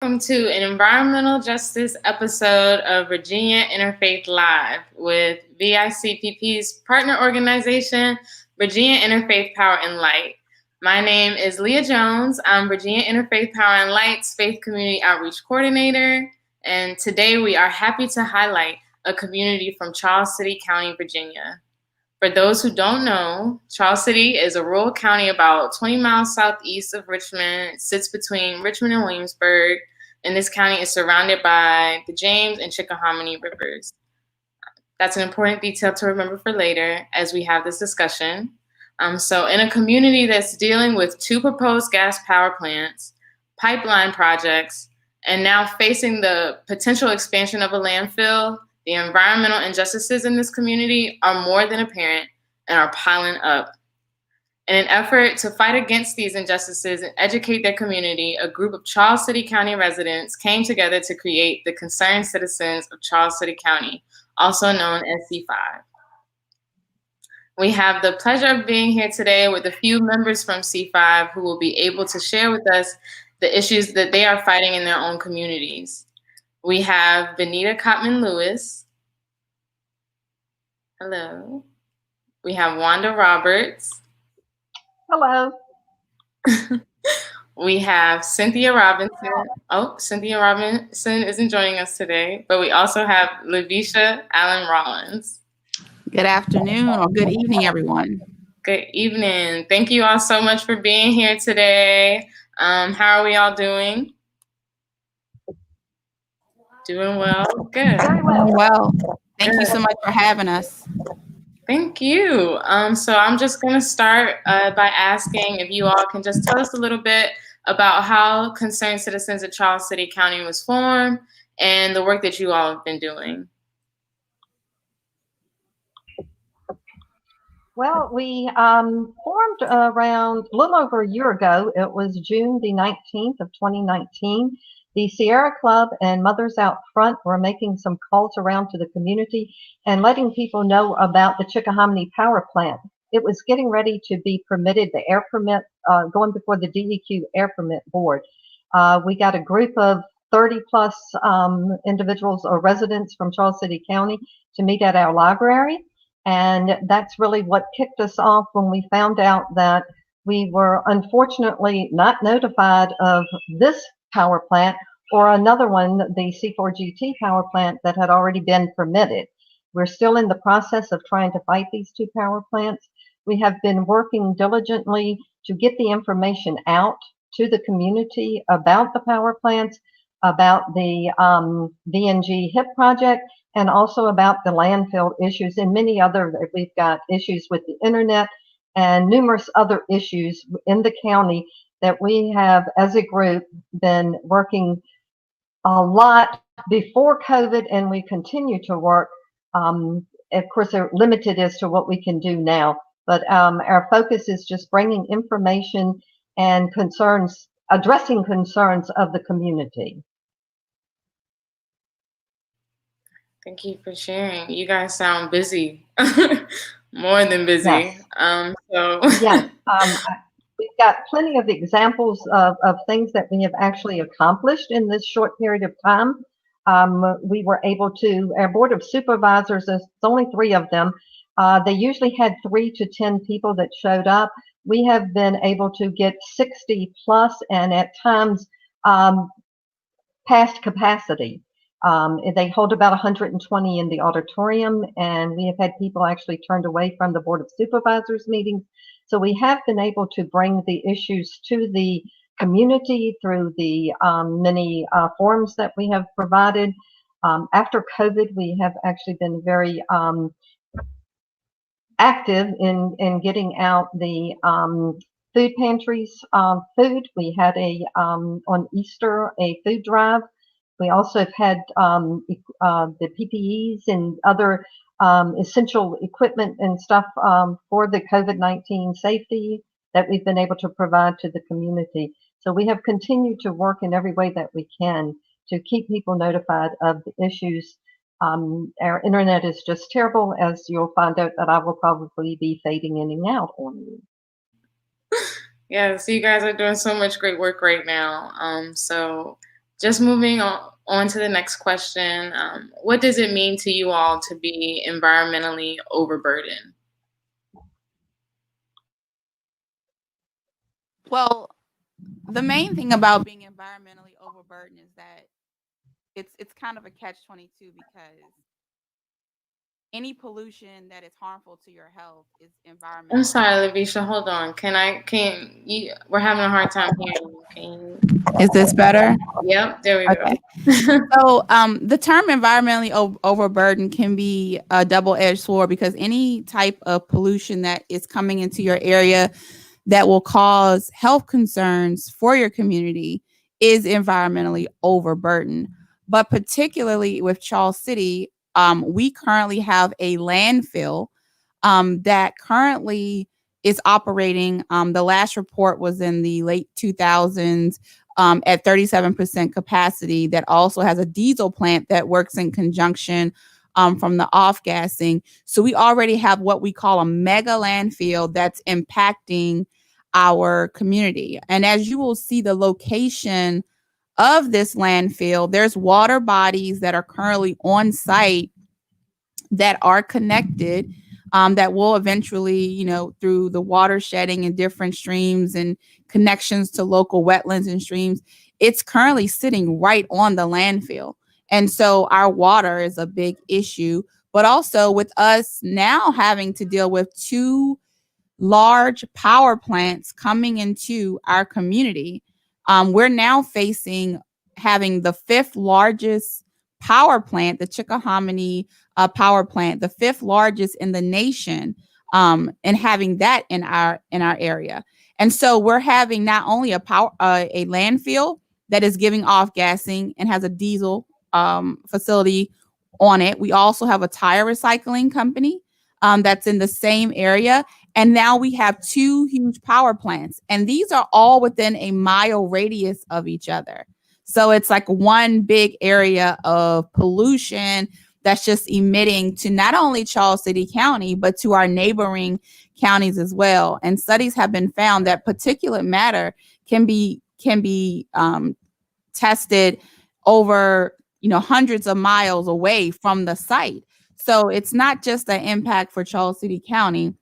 Welcome to an environmental justice episode of Virginia Interfaith Live with VICPP's partner organization, Virginia Interfaith Power and Light. My name is Leah Jones. I'm Virginia Interfaith Power and Light's Faith Community Outreach Coordinator, and today we are happy to highlight a community from Charles City County, Virginia. For those who don't know, Charles City is a rural county about 20 miles southeast of Richmond. It sits between Richmond and Williamsburg, and this county is surrounded by the James and Chickahominy rivers. That's an important detail to remember for later as we have this discussion. So in a community that's dealing with 2 proposed gas power plants, pipeline projects, and now facing the potential expansion of a landfill, the environmental injustices in this community are more than apparent and are piling up. In an effort to fight against these injustices and educate their community, a group of Charles City County residents came together to create the Concerned Citizens of Charles City County, also known as C5. We have the pleasure of being here today with a few members from C5 who will be able to share with us the issues that they are fighting in their own communities. We have Benita Cotman-Lewis. Hello. We have Wanda Roberts. Hello. We have Cynthia Robinson. Oh, Cynthia Robinson isn't joining us today, but we also have Lavisha Allen Rollins. Good afternoon or good evening, everyone. Good evening. Thank you all so much for being here today. How are we all doing? Doing well? Good. Very well. Well, thank you so much for having us. Thank you. So I'm just going to start by asking if you all can just tell us a little bit about how Concerned Citizens of Charles City County was formed and the work that you all have been doing. Well, we formed around a little over a year ago. It was June the 19th of 2019. The Sierra Club and Mothers Out Front were making some calls around to the community and letting people know about the Chickahominy power plant. It was getting ready to be permitted, the air permit, going before the DEQ air permit board. We got a group of 30 plus individuals or residents from Charles City County to meet at our library. And that's really what kicked us off when we found out that we were unfortunately not notified of this power plant or another one, the C4GT power plant that had already been permitted. We're still in the process of trying to fight these 2 power plants. We have been working diligently to get the information out to the community about the power plants, about the VNG HIP project, and also about the landfill issues and many other. We've got issues with the internet and numerous other issues in the county that we have as a group been working a lot before COVID, and we continue to work. Of course, they're limited as to what we can do now, but our focus is just bringing information and concerns, addressing concerns of the community. Thank you for sharing. You guys sound busy, more than busy. Yes. We've got plenty of examples of things that we have actually accomplished in this short period of time. We were able to, our Board of Supervisors, there's only 3 of them. They usually had 3 to 10 people that showed up. We have been able to get 60 plus and at times past capacity. They hold about 120 in the auditorium, and we have had people actually turned away from the Board of Supervisors meetings. So we have been able to bring the issues to the community through the many forums that we have provided. After COVID, we have actually been very active in getting out the food pantries food. We had on Easter a food drive. We also have had the PPEs and other essential equipment and stuff for the COVID-19 safety that we've been able to provide to the community. So we have continued to work in every way that we can to keep people notified of the issues. Our internet is just terrible, as you'll find out that I will probably be fading in and out on you. Yeah, so you guys are doing so much great work right now. So just moving on to the next question. What does it mean to you all to be environmentally overburdened? Well, the main thing about being environmentally overburdened is that it's kind of a catch-22 because any pollution that is harmful to your health is I'm environmentally. sorry, Lavisha. Hold on. Can you? We're having a hard time hearing you. Can you? Is this better? Yep, there we Okay. go. So the term environmentally overburdened can be a double-edged sword because any type of pollution that is coming into your area that will cause health concerns for your community is environmentally overburdened. But particularly with Charles City, we currently have a landfill that currently is operating. The last report was in the late 2000s at 37% capacity, that also has a diesel plant that works in conjunction from the off gassing. So we already have what we call a mega landfill that's impacting our community. And as you will see, the location of this landfill, there's water bodies that are currently on site that are connected, that will eventually, through the water shedding and different streams and connections to local wetlands and streams, it's currently sitting right on the landfill. And so our water is a big issue, but also with us now having to deal with two large power plants coming into our community, we're now facing having the fifth largest power plant, the Chickahominy power plant, the fifth largest in the nation, and having that in our area. And so we're having not only a landfill that is giving off gassing and has a diesel facility on it. We also have a tire recycling company that's in the same area. And now we have two huge power plants, and these are all within a mile radius of each other. So it's like one big area of pollution that's just emitting to not only Charles City County, but to our neighboring counties as well. And studies have been found that particulate matter can be tested over hundreds of miles away from the site. So it's not just an impact for Charles City County,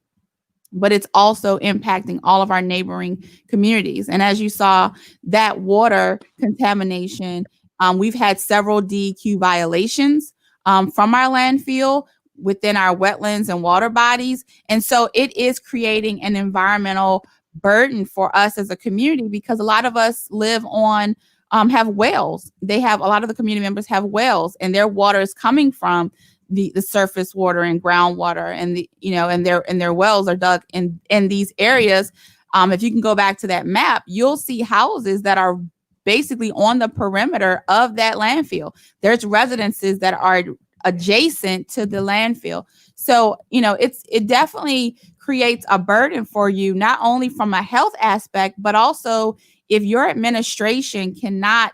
but it's also impacting all of our neighboring communities. And as you saw, that water contamination, we've had several DEQ violations from our landfill within our wetlands and water bodies. And so it is creating an environmental burden for us as a community, because a lot of us live on, have wells. A lot of the community members have wells, and their water is coming from the surface water and groundwater, and and their wells are dug in these areas. If you can go back to that map, you'll see houses that are basically on the perimeter of that landfill. There's residences that are adjacent to the landfill. So, it definitely creates a burden for you, not only from a health aspect, but also if your administration cannot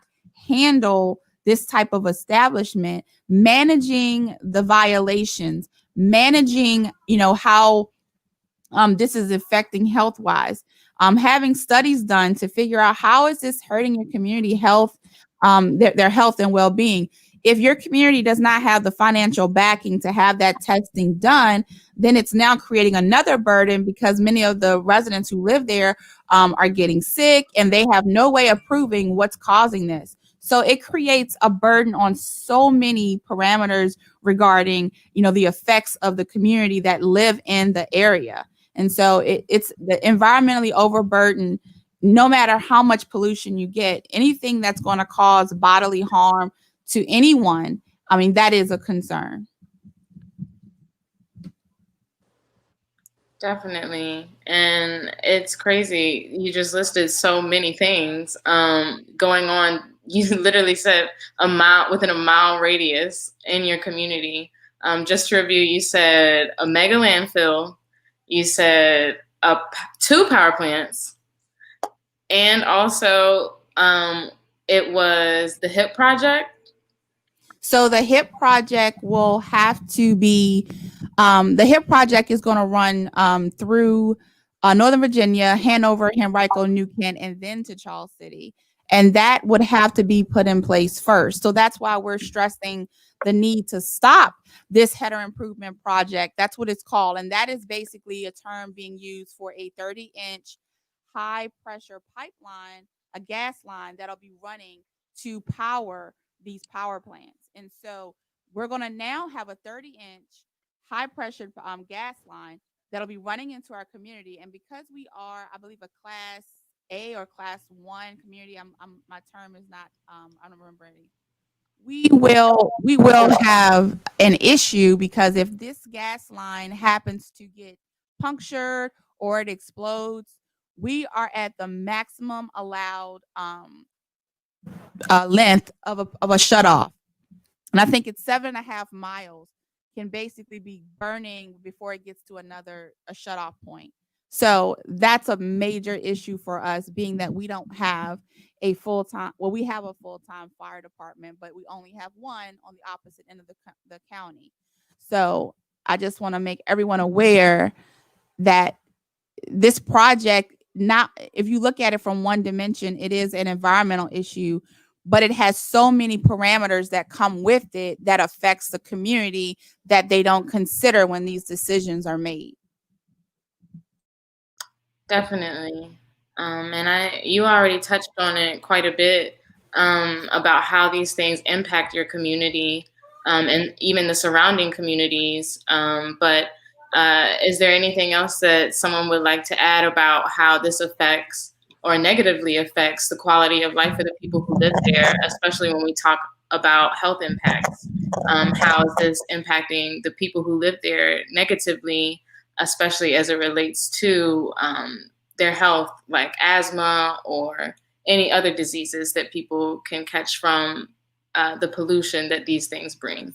handle this type of establishment, managing the violations, managing, how this is affecting health wise, having studies done to figure out how is this hurting your community health, their health and well-being. If your community does not have the financial backing to have that testing done, then it's now creating another burden, because many of the residents who live there are getting sick, and they have no way of proving what's causing this. So it creates a burden on so many parameters regarding, the effects of the community that live in the area. And so it's the environmentally overburdened. No matter how much pollution you get, anything that's going to cause bodily harm to anyone, I mean, that is a concern. Definitely. And it's crazy. You just listed so many things going on. You literally said within a mile radius in your community. Just to review, you said a mega landfill, you said two power plants, and also it was the HIP project. So the HIP project will have to be, the HIP project is going to run through Northern Virginia, Hanover, Henrico, New Kent, and then to Charles City. And that would have to be put in place first. So that's why we're stressing the need to stop this header improvement project. That's what it's called. And that is basically a term being used for a 30-inch high pressure pipeline, a gas line that'll be running to power these power plants. And so we're going to now have a 30-inch high pressure gas line that'll be running into our community. And because we are, I believe, a class A or class 1 community, my term is not, I don't remember any. We will have an issue, because if this gas line happens to get punctured or it explodes, we are at the maximum allowed length of a shutoff. And I think it's 7.5 miles can basically be burning before it gets to a shutoff point. So that's a major issue for us, being that we don't have a full-time, well, we have a full-time fire department, but we only have one on the opposite end of the county. So I just want to make everyone aware that this project, not, if you look at it from one dimension, it is an environmental issue, but it has so many parameters that come with it that affects the community that they don't consider when these decisions are made. Definitely. And you already touched on it quite a bit, about how these things impact your community, and even the surrounding communities. But is there anything else that someone would like to add about how this affects or negatively affects the quality of life for the people who live there, especially when we talk about health impacts? How is this impacting the people who live there negatively, especially as it relates to their health, like asthma or any other diseases that people can catch from the pollution that these things bring?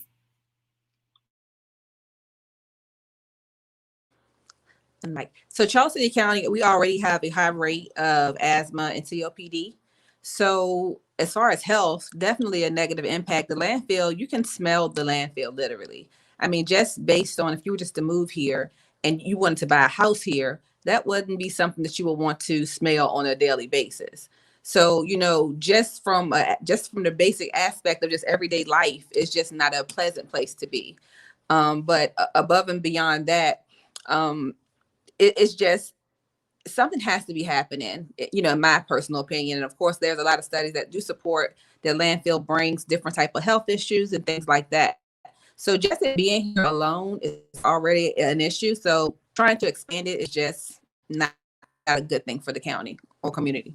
So Charles City County, we already have a high rate of asthma and COPD. So as far as health, definitely a negative impact. The landfill, you can smell the landfill literally. I mean, just based on if you were just to move here and you wanted to buy a house here, that wouldn't be something that you would want to smell on a daily basis. So, you know, just from the basic aspect of just everyday life, it's just not a pleasant place to be. But above and beyond that, it's just something has to be happening, you know, in my personal opinion. And of course, there's a lot of studies that do support that landfill brings different type of health issues and things like that. So just being here alone is already an issue. So trying to expand it is just not a good thing for the county or community.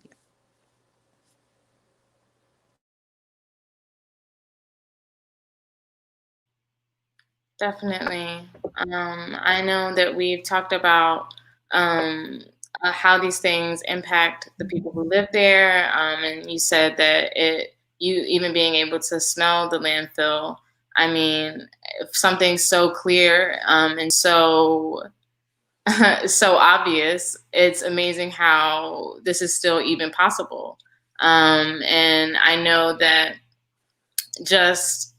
Definitely. I know that we've talked about how these things impact the people who live there, and you said that you even being able to smell the landfill. I mean, if something's so clear and so so obvious, it's amazing how this is still even possible. And I know that this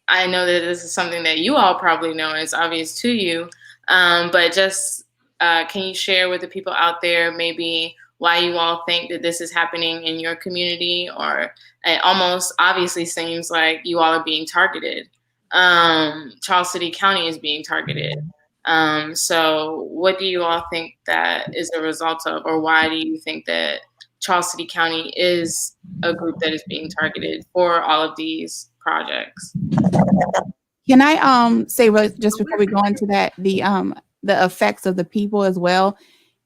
is something that you all probably know, and it's obvious to you. But just can you share with the people out there maybe why you all think that this is happening in your community? Or it almost obviously seems like you all are being targeted. Charles City County is being targeted. So what do you all think that is a result of, or why do you think that Charles City County is a group that is being targeted for all of these projects? Can I say just before we go into that, the effects of the people as well?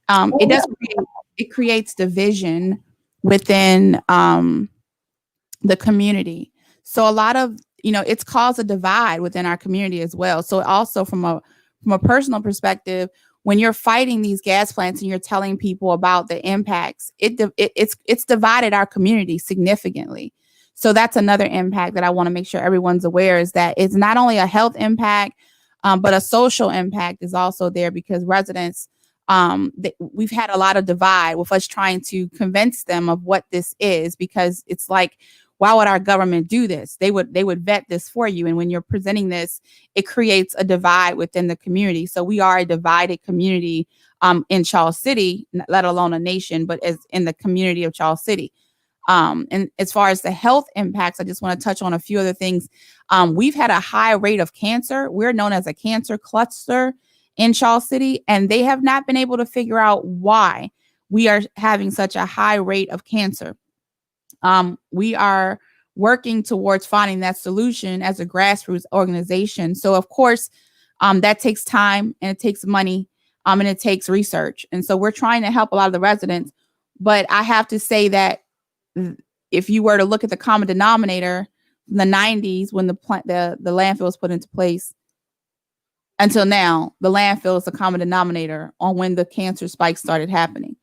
It creates division within the community. So a lot of, it's caused a divide within our community as well. So also from a personal perspective, when you're fighting these gas plants and you're telling people about the impacts, it's divided our community significantly. So that's another impact that I want to make sure everyone's aware, is that it's not only a health impact, but a social impact is also there, because residents, we've had a lot of divide with us trying to convince them of what this is, because it's like, why would our government do this? They would vet this for you. And when you're presenting this, it creates a divide within the community. So we are a divided community in Charles City, let alone a nation, but as in the community of Charles City. And as far as the health impacts, I just want to touch on a few other things. We've had a high rate of cancer. We're known as a cancer cluster in Charles City, and they have not been able to figure out why we are having such a high rate of cancer. We are working towards finding that solution as a grassroots organization. So of course, that takes time and it takes money, and it takes research. And so we're trying to help a lot of the residents. But I have to say that if you were to look at the common denominator in the 90s, when the landfill was put into place, until now, the landfill is the common denominator on when the cancer spikes started happening.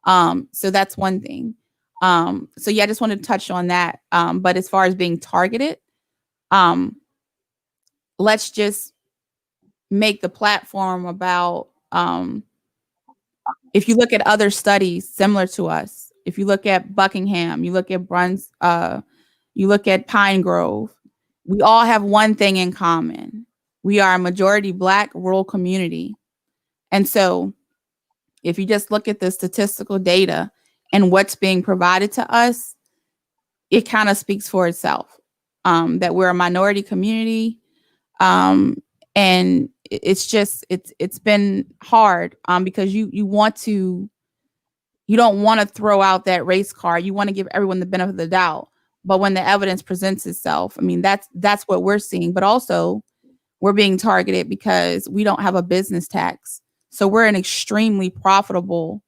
So that's one thing. So yeah, I just wanted to touch on that. But as far as being targeted, let's just make the platform about, if you look at other studies similar to us, if you look at Buckingham, you look at you look at Pine Grove, we all have one thing in common. We are a majority Black rural community. And so if you just look at the statistical data and what's being provided to us, it kind of speaks for itself, that we're a minority community. And it's been hard, because you don't want to throw out that race card. You want to give everyone the benefit of the doubt. But when the evidence presents itself, I mean, that's what we're seeing. But also we're being targeted because we don't have a business tax. So we're an extremely profitable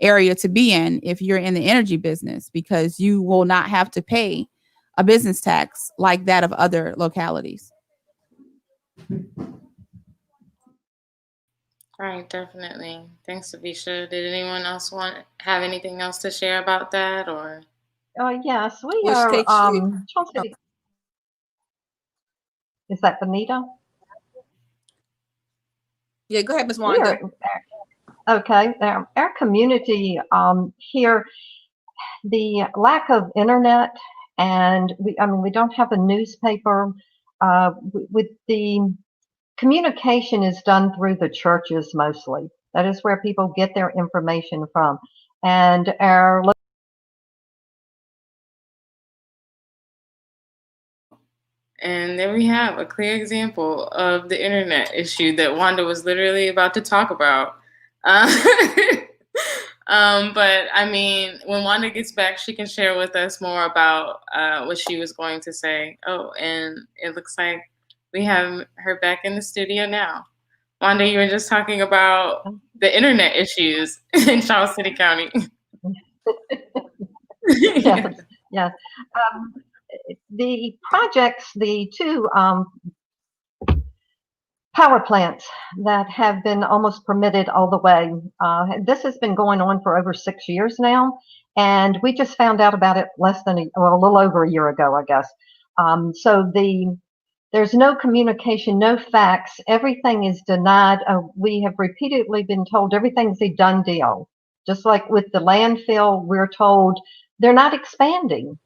area to be in if you're in the energy business, because you will not have to pay a business tax like that of other localities. Right, definitely. Thanks, Avisha. Did anyone else have anything else to share about that, or? Yes, we Which are. takes you. Charles City. Is that Benita? Yeah, go ahead, Ms. We Wanda. are okay. Our community here, the lack of internet, and we don't have a newspaper. With the communication is done through the churches mostly. That is where people get their information from, and our And there we have a clear example of the internet issue that Wanda was literally about to talk about. But I mean, when Wanda gets back, she can share with us more about what she was going to say. Oh, and it looks like we have her back in the studio now. Wanda, you were just talking about the internet issues in Charles City County. yes, yes. The projects, the two power plants that have been almost permitted all the way. This has been going on for over 6 years now, and we just found out about it a little over a year ago, I guess. So there's no communication, no facts. Everything is denied. We have repeatedly been told everything's a done deal. Just like with the landfill, we're told they're not expanding.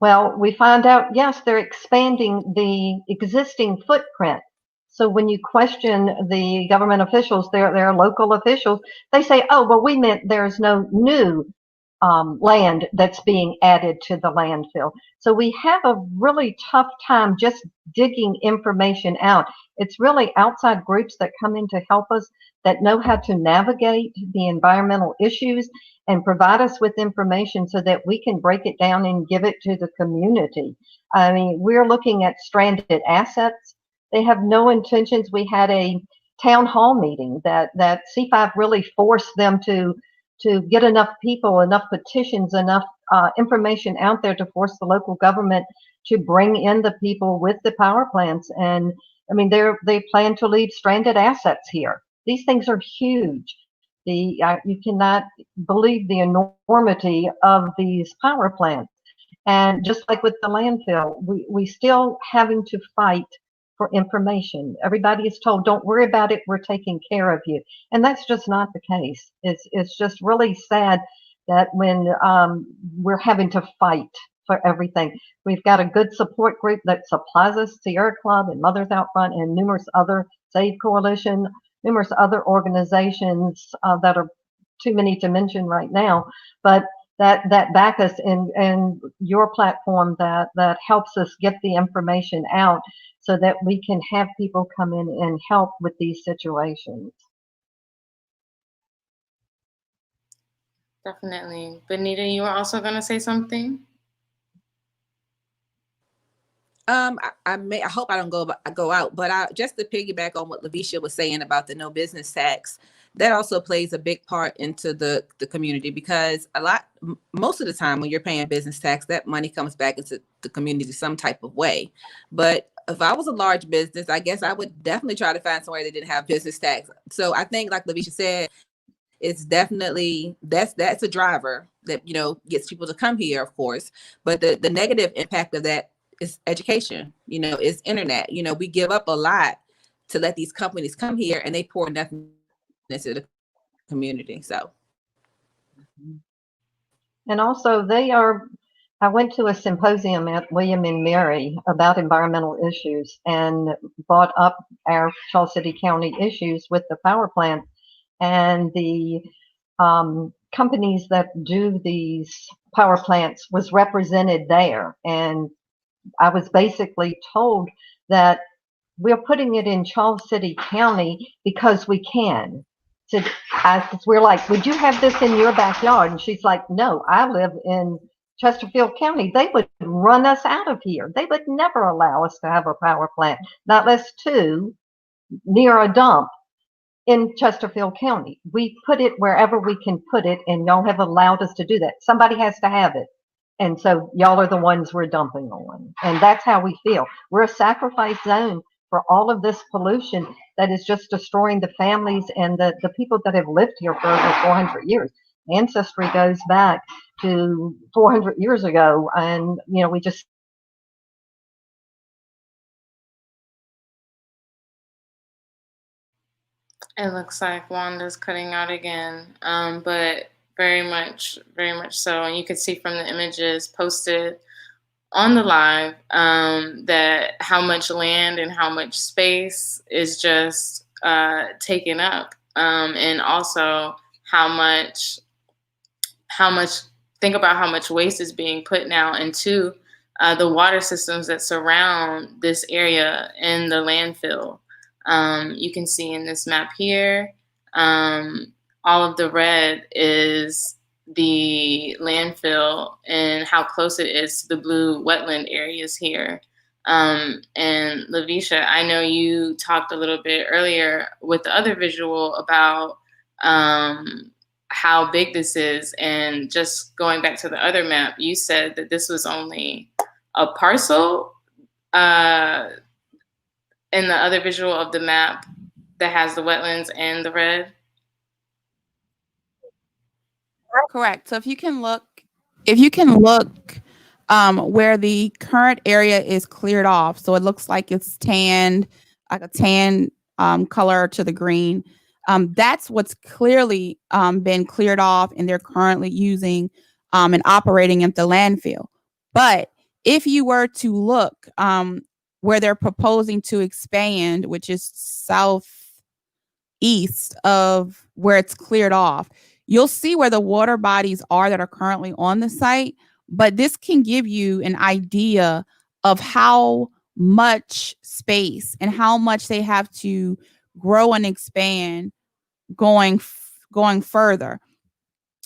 Well, we find out, yes, they're expanding the existing footprint. So when you question the government officials, they're local officials, they say, oh, well, we meant there's no new land that's being added to the landfill. So we have a really tough time just digging information out. It's really outside groups that come in to help us, that know how to navigate the environmental issues and provide us with information so that we can break it down and give it to the community. I mean, we're looking at stranded assets. They have no intentions. We had a town hall meeting that C5 really forced them to get enough people, enough petitions, enough information out there to force the local government to bring in the people with the power plants. And I mean, they plan to leave stranded assets here. These things are huge. You cannot believe the enormity of these power plants. And just like with the landfill, we still having to fight for information. Everybody is told, don't worry about it, we're taking care of you. And that's just not the case. It's just really sad that when we're having to fight for everything. We've got a good support group that supplies us, Sierra Club and Mothers Out Front and numerous other, Save Coalition, numerous other organizations that are too many to mention right now. But that back us and your platform that helps us get the information out so that we can have people come in and help with these situations. Definitely. Benita, you were also going to say something? I hope I don't go out, but just to piggyback on what Lavisha was saying about the no business tax, that also plays a big part into the community, because most of the time when you're paying business tax, that money comes back into the community some type of way. But if I was a large business, I guess I would definitely try to find somewhere that didn't have business tax. So I think, like Lavisha said, it's definitely that's a driver that gets people to come here, of course. But the negative impact of that is education. It's internet. We give up a lot to let these companies come here, and they pour nothing into the community. So, and also I went to a symposium at William and Mary about environmental issues and brought up our Charles City County issues with the power plant and the companies that do these power plants was represented there. And I was basically told that we're putting it in Charles City County because we can. So we're like, would you have this in your backyard? And she's like, no, I live in Chesterfield County. They would run us out of here. They would never allow us to have a power plant, not less two near a dump in Chesterfield County. We put it wherever we can put it, and y'all have allowed us to do that. Somebody has to have it. And so y'all are the ones we're dumping on. And that's how we feel. We're a sacrifice zone for all of this pollution that is just destroying the families and the people that have lived here for over 400 years. Ancestry goes back to 400 years ago. And, we just It looks like Wanda's cutting out again, but very much so. And you can see from the images posted on the live that how much land and how much space is just taken up, and also how much. Think about how much waste is being put now into the water systems that surround this area in the landfill. You can see in this map here, all of the red is the landfill and how close it is to the blue wetland areas here. And Lavisha, I know you talked a little bit earlier with the other visual about how big this is. And just going back to the other map, you said that this was only a parcel in the other visual of the map that has the wetlands and the red? Correct. So if you can look where the current area is cleared off, so it looks like it's tanned, like a tan color to the green. That's what's clearly been cleared off, and they're currently using and operating at the landfill. But if you were to look where they're proposing to expand, which is southeast of where it's cleared off, you'll see where the water bodies are that are currently on the site. But this can give you an idea of how much space and how much they have to grow and expand going further.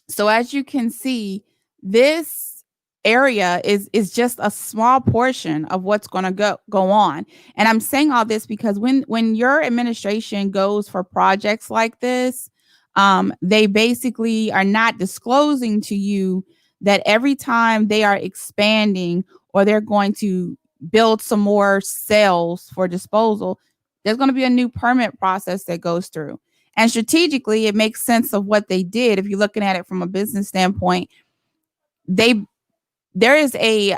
So as you can see, this area is just a small portion of what's going to go on. And I'm saying all this because when your administration goes for projects like this, they basically are not disclosing to you that every time they are expanding or they're going to build some more cells for disposal, there's going to be a new permit process that goes through. And strategically, it makes sense of what they did. If you're looking at it from a business standpoint, there is a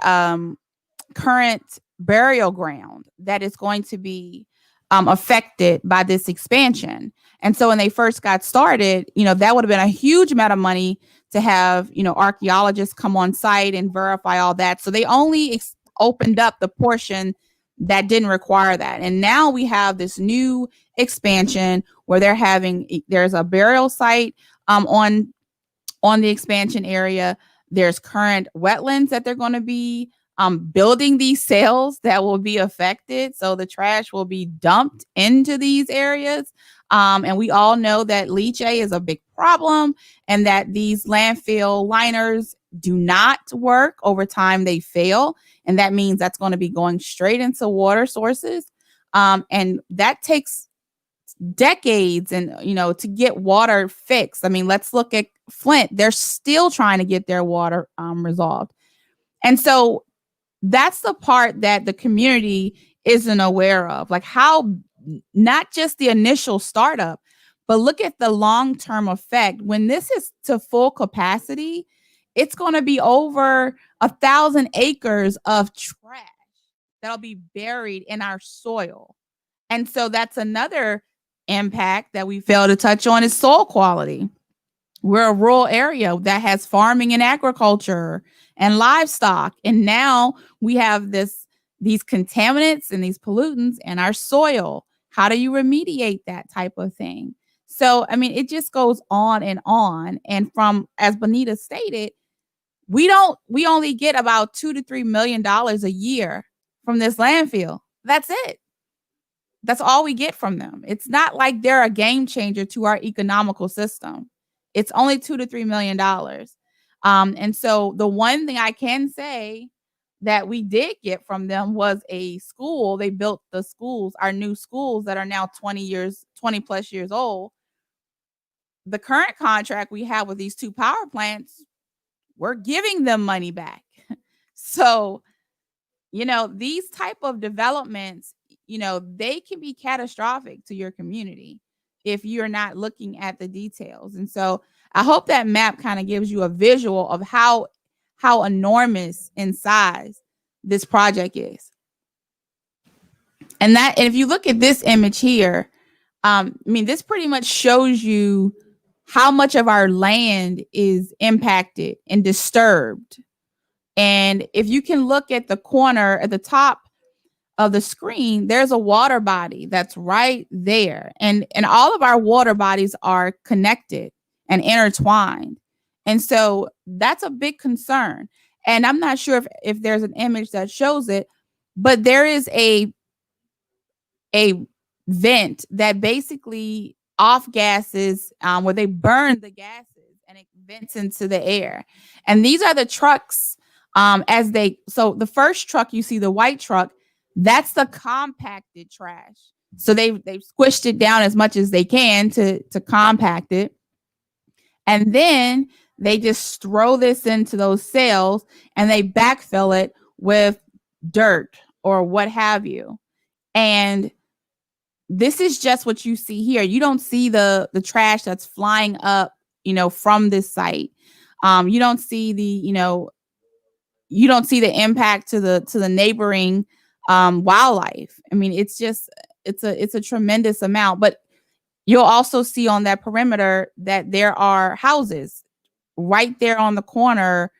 current burial ground that is going to be affected by this expansion. And so when they first got started, that would have been a huge amount of money to have, archaeologists come on site and verify all that. So they only opened up the portion that didn't require that. And now we have this new expansion where there's a burial site on the expansion area. There's current wetlands that they're going to be building these cells that will be affected. So the trash will be dumped into these areas. And we all know that leachate is a big problem and that these landfill liners do not work. Over time, they fail. And that means that's going to be going straight into water sources. And that takes decades and, to get water fixed. I mean, let's look at Flint. They're still trying to get their water resolved. And so that's the part that the community isn't aware of, like how not just the initial startup, but look at the long-term effect. When this is to full capacity, it's going to be over 1,000 acres of trash that'll be buried in our soil. And so that's another impact that we fail to touch on is soil quality. We're a rural area that has farming and agriculture and livestock. And now we have these contaminants and these pollutants in our soil. How do you remediate that type of thing? So, I mean, it just goes on and on. And from, as Bonita stated, we only get about $2 to $3 million a year from this landfill. That's it. That's all we get from them. It's not like they're a game changer to our economical system. It's only $2 to $3 million. And so the one thing I can say that we did get from them was a school. They built the schools, our new schools that are now 20 plus years old. The current contract we have with these two power plants, we're giving them money back. So, these type of developments, they can be catastrophic to your community if you're not looking at the details. And so I hope that map kind of gives you a visual of how enormous in size this project is. And if you look at this image here, this pretty much shows you how much of our land is impacted and disturbed. And if you can look at the corner at the top of the screen, there's a water body that's right there. And all of our water bodies are connected and intertwined. And so that's a big concern. And I'm not sure if there's an image that shows it, but there is a vent that basically off gases where they burn the gases and it vents into the air. And these are the trucks so the first truck, you see the white truck, that's the compacted trash. So they've squished it down as much as they can to compact it. And then they just throw this into those cells and they backfill it with dirt or what have you. And this is just what you see here. You don't see the trash that's flying up, from this site. You don't see the impact to the neighboring wildlife. I mean, it's a tremendous amount. But you'll also see on that perimeter that there are houses right there on the corner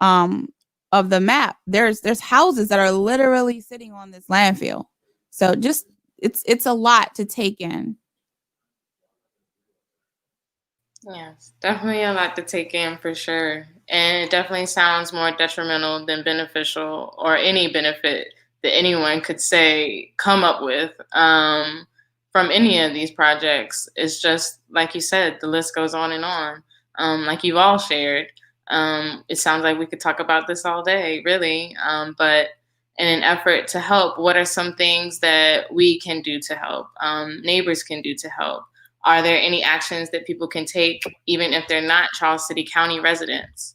of the map. There's houses that are literally sitting on this landfill. So just it's a lot to take in. Yes, definitely a lot to take in for sure. And it definitely sounds more detrimental than beneficial or any benefit that anyone could say come up with from any of these projects. It's just, like you said, the list goes on and on. Like you've all shared. It sounds like we could talk about this all day, really. But in an effort to help, what are some things that we can do to help, neighbors can do to help? Are there any actions that people can take, even if they're not Charles City County residents?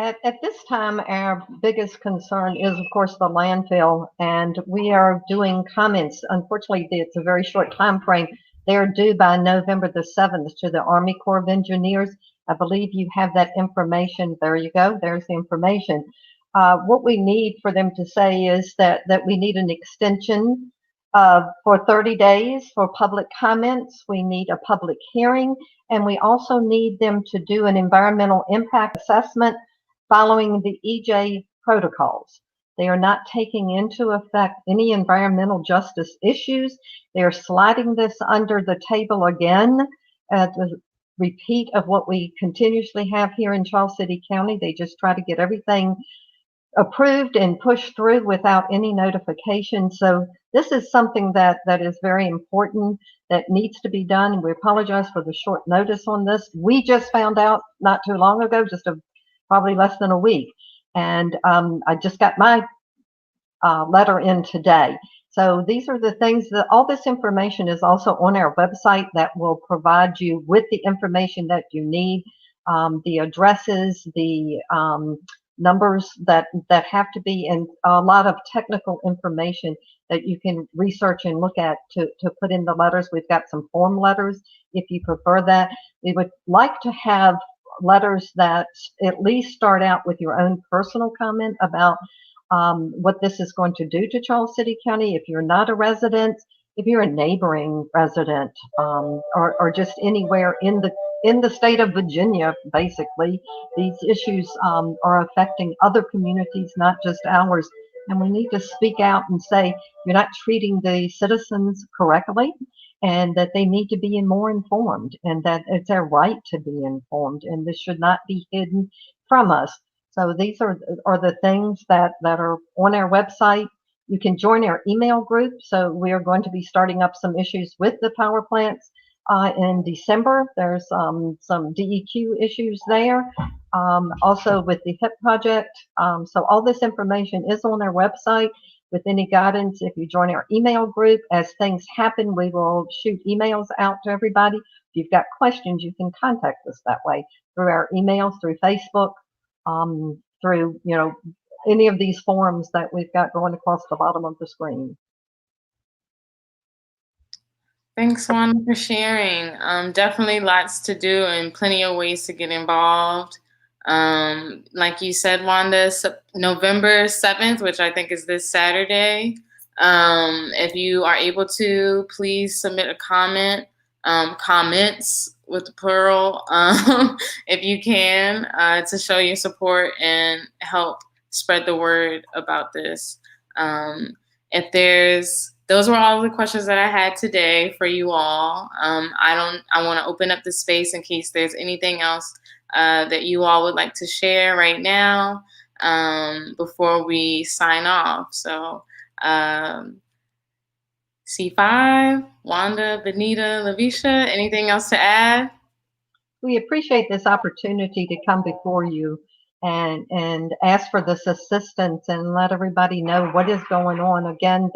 At this time, our biggest concern is, of course, the landfill, and we are doing comments. Unfortunately, it's a very short time frame. They're due by November the 7th to the Army Corps of Engineers. I believe you have that information. There you go. There's the information. What we need for them to say is that we need an extension for 30 days for public comments. We need a public hearing, and we also need them to do an environmental impact assessment following the EJ protocols. They are not taking into effect any environmental justice issues. They are sliding this under the table again. repeat of what we continuously have here in Charles City County. They just try to get everything approved and pushed through without any notification. So this is something that is very important, that needs to be done. And we apologize for the short notice on this. We just found out not too long ago, probably less than a week. And I just got my letter in today. So these are the things that all this information is also on our website that will provide you with the information that you need, the addresses, the numbers that have to be, and a lot of technical information that you can research and look at to put in the letters. We've got some form letters if you prefer that. We would like to have letters that at least start out with your own personal comment about what this is going to do to Charles City County. If you're not a resident, if you're a neighboring resident, or just anywhere in the state of Virginia, basically, these issues are affecting other communities, not just ours. And we need to speak out and say, you're not treating the citizens correctly, and that they need to be more informed, and that it's their right to be informed, and this should not be hidden from us. So these are the things that are on our website. You can join our email group. So we are going to be starting up some issues with the power plants in December. There's some DEQ issues there, also with the HIP project. So all this information is on our website with any guidance. If you join our email group, as things happen, we will shoot emails out to everybody. If you've got questions, you can contact us that way through our emails, through Facebook, through, any of these forums that we've got going across the bottom of the screen. Thanks, Wanda, for sharing. Definitely lots to do and plenty of ways to get involved. Like you said, Wanda, November 7th, which I think is this Saturday. If you are able to, please submit a comment, comments with the plural, if you can, to show your support and help spread the word about this. Those were all the questions that I had today for you all. I want to open up the space in case there's anything else that you all would like to share right now before we sign off. So C5, Wanda, Benita, Lavisha, anything else to add? We appreciate this opportunity to come before you and ask for this assistance and let everybody know what is going on. Again,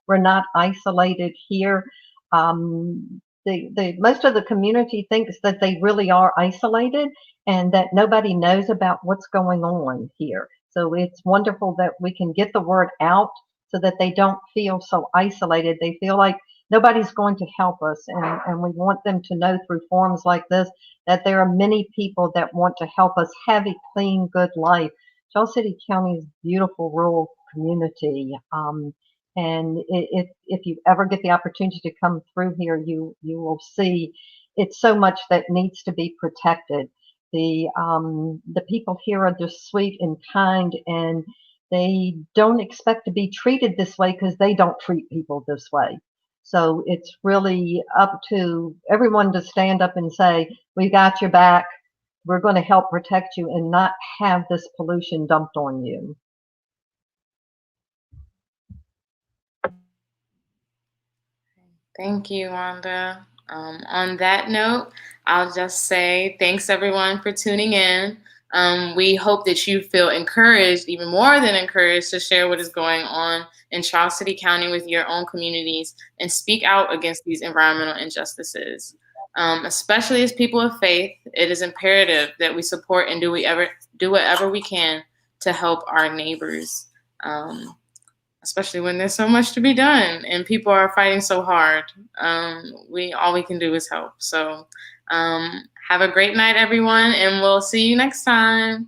we're not isolated here. Most of the community thinks that they really are isolated and that nobody knows about what's going on here. So it's wonderful that we can get the word out so that they don't feel so isolated. They feel like nobody's going to help us, and we want them to know through forums like this that there are many people that want to help us have a clean, good life. Charles City County is a beautiful rural community, and if you ever get the opportunity to come through here, you will see it's so much that needs to be protected. The people here are just sweet and kind, and they don't expect to be treated this way because they don't treat people this way. So it's really up to everyone to stand up and say, we got your back. We're going to help protect you and not have this pollution dumped on you. Thank you, Wanda. On that note, I'll just say thanks everyone for tuning in. We hope that you feel encouraged, even more than encouraged, to share what is going on in Charles City County with your own communities and speak out against these environmental injustices. Especially as people of faith, it is imperative that we support and do whatever we can to help our neighbors, especially when there's so much to be done and people are fighting so hard. All we can do is help. So have a great night, everyone, and we'll see you next time.